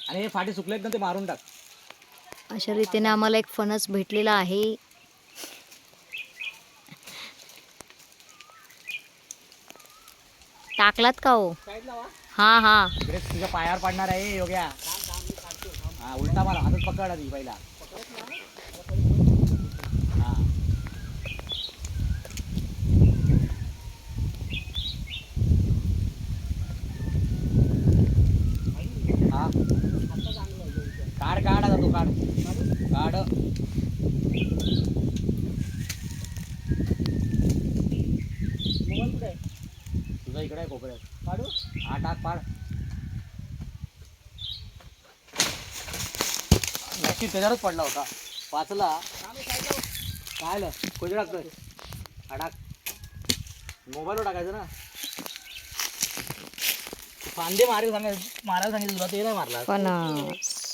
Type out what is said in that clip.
आणि हे फाटे सुकलेत ना ते मारून टाक. अशा रीतीने आम्हाला एक फणस भेटलेला आहे. टाकलात का हो? हा हा. इकडे तुझ्या पायावर पडणार आहे योग्या. हा उलटा मारा, हातात पकड आधी पहिला. हा हा काढ काढ आता तू काढ काढ. तुझा इकडे आहे कोपऱ्यात. काढू हा टाक पाड. नक्की त्याच्यावरच पडला होता वाचला. काय आलं कोणी टाकतोय हा टाक. मोबाईलवर टाकायचं ना. फांदे मारायला सांगितलं तुला ते नाही मारला. फणस